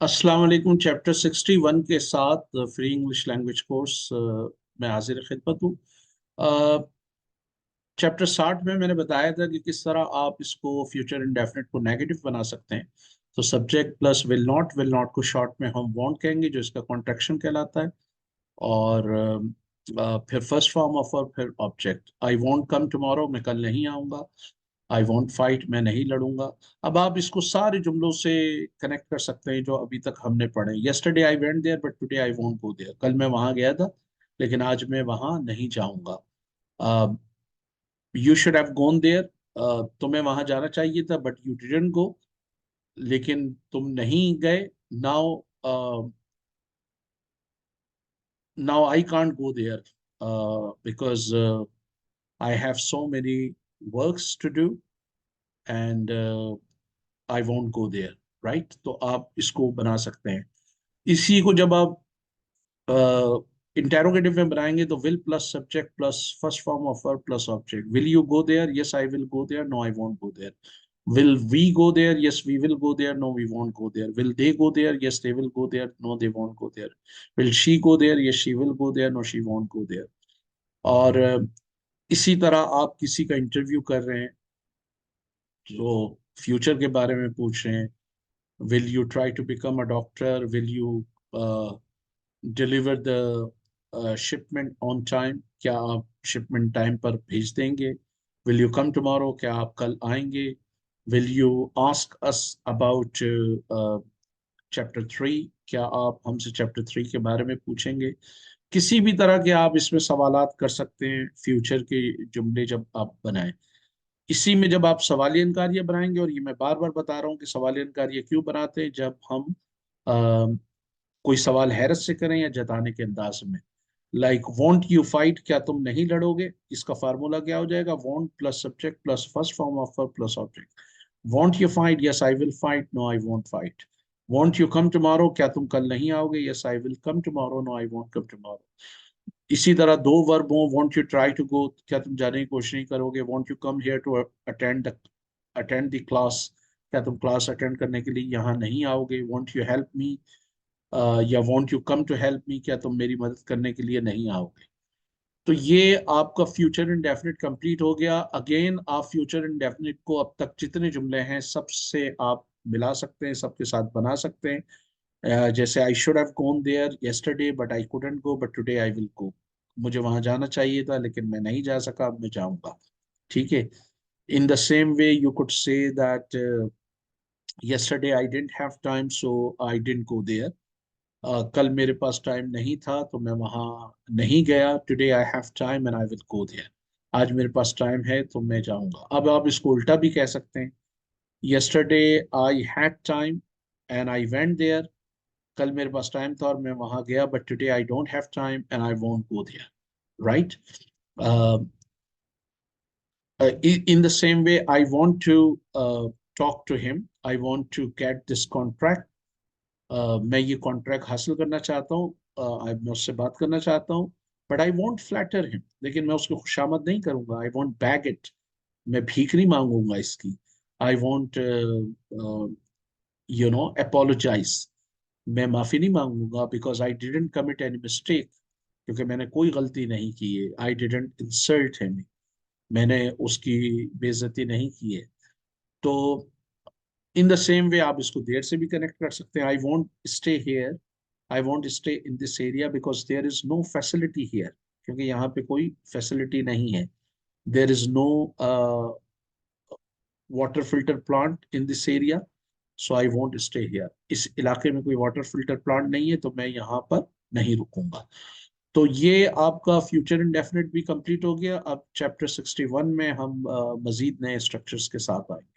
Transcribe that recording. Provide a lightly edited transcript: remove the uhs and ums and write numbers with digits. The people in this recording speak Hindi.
अस्सलाम वालेकुम। चैप्टर 61 के साथ फ्री इंग्लिश लैंग्वेज कोर्स में हाजिर खिदमत हूँ। चैप्टर 60 में मैंने बताया था कि किस तरह आप इसको फ्यूचर इंडेफिनिट को नेगेटिव बना सकते हैं। तो सब्जेक्ट प्लस विल नॉट को शॉर्ट में हम वॉन्ट कहेंगे, जो इसका कॉन्ट्रैक्शन कहलाता है। और फिर फर्स्ट फॉर्म ऑफ और फिर object. I won't come tomorrow, मैं कल नहीं आऊँगा। आई वॉन्ट फाइट, मैं नहीं लड़ूंगा। अब आप इसको सारे जुमलों से कनेक्ट कर सकते हैं जो अभी तक हमने पढ़े। Yesterday I went there but today I won't go there. कल मैं वहां गया था लेकिन आज मैं वहां नहीं जाऊंगा। You should have gone there, तुम्हें वहां जाना चाहिए था बट यू डिडंट गो, लेकिन तुम नहीं गए। Now now I can't go there because I have so many works to do and I won't go there. Right, तो आप इसको बना सकते हैं। इसी को जब आप इंटेरोगेटिव में बनाएंगे तो will plus subject plus first form of verb plus object. Will you go there? Yes I will go there. No I won't go there. Will we go there? Yes we will go there. No we won't go there. Will they go there? Yes they will go there. No they won't go there. Will she go there? Yes she will go there. No she won't go there. और इसी तरह आप किसी का इंटरव्यू कर रहे हैं तो फ्यूचर के बारे में पूछ रहे हैं। Will you try to become a doctor? Will you deliver the shipment on time? क्या आप शिपमेंट टाइम पर भेज देंगे? Will you come tomorrow? क्या आप कल आएंगे? Will you ask us about chapter 3? क्या आप हमसे चैप्टर 3 के बारे में पूछेंगे? किसी भी तरह के आप इसमें सवालात कर सकते हैं फ्यूचर के जुमले जब आप बनाएं। इसी में जब आप सवालियन कार्य बनाएंगे, और ये मैं बार बार बता रहा हूँ कि सवालियन कार्य क्यों बनाते हैं, जब हम कोई सवाल हैरत से करें या जताने के अंदाज में। Like won't you fight? क्या तुम नहीं लड़ोगे? इसका फार्मूला क्या हो जाएगा? Won't plus subject plus first form of verb plus object. Won't you fight? Yes I will fight. No I won't fight. Won't you come tomorrow? क्या तुम कल नहीं आओगे? Yes I will come tomorrow. No I won't come tomorrow. इसी तरह दो वर्ब हो, won't you try to go? क्या तुम जाने की कोशिश नहीं करोगे? Won't you come here to attend the class? क्या तुम क्लास अटेंड करने के लिए यहाँ नहीं आओगे? Won't you help me? या won't you come to help me? क्या तुम मेरी मदद करने के लिए नहीं आओगे? तो ये आपका फ्यूचर इंडेफिनिट कंप्लीट हो गया। अगेन आप फ्यूचर इंडेफिनिट को अब तक जितने जुमले हैं सबसे आप मिला सकते हैं, सबके साथ बना सकते हैं। जैसे I should have gone there yesterday but I couldn't go but today I will go. मुझे वहां जाना चाहिए था लेकिन मैं नहीं जा सका, अब मैं जाऊंगा। ठीक है। In the same way you could say that yesterday I didn't have time so I didn't go there. कल मेरे पास टाइम नहीं था तो मैं वहां नहीं गया। Today I have time and I will go there. आज मेरे पास टाइम है तो मैं जाऊंगा। अब आप इसको उल्टा भी कह सकते हैं। Yesterday I had time and I went there. कल मेरे पास टाइम था और मैं वहां गया, but today I don't have time and I won't go there. Right. In the same way, I want to talk to him. I want to get this contract. मैं ये कॉन्ट्रैक्ट हासिल करना चाहता हूँ। मैं उससे बात करना चाहता हूँ। But I want flatter him, लेकिन मैं उसकी खुशामद नहीं करूंगा। आई वॉन्ट बैग इट, मैं भीख नहीं मांगूंगा इसकी। आई वॉन्ट अपोलोजाइज, मैं माफी नहीं मांगूंगा। Because I didn't commit any mistake, क्योंकि मैंने कोई गलती नहीं की है। आई डिडंट इंसल्ट हिम, मैंने उसकी बेइज्जती नहीं की है। तो इन द सेम वे आप इसको देयर से भी कनेक्ट कर सकते हैं। I won't stay here, I won't stay in this area because there is no facility here, क्योंकि यहाँ पे कोई फैसिलिटी नहीं है। There is no water filter plant in this area, so I won't stay here. इस इलाके में कोई वाटर फिल्टर प्लांट नहीं है तो मैं यहाँ पर नहीं रुकूंगा। तो ये आपका फ्यूचर इंडेफिनिट भी कंप्लीट हो गया। अब चैप्टर 61 में हम मजीद नए स्ट्रक्चर्स के साथ आएंगे।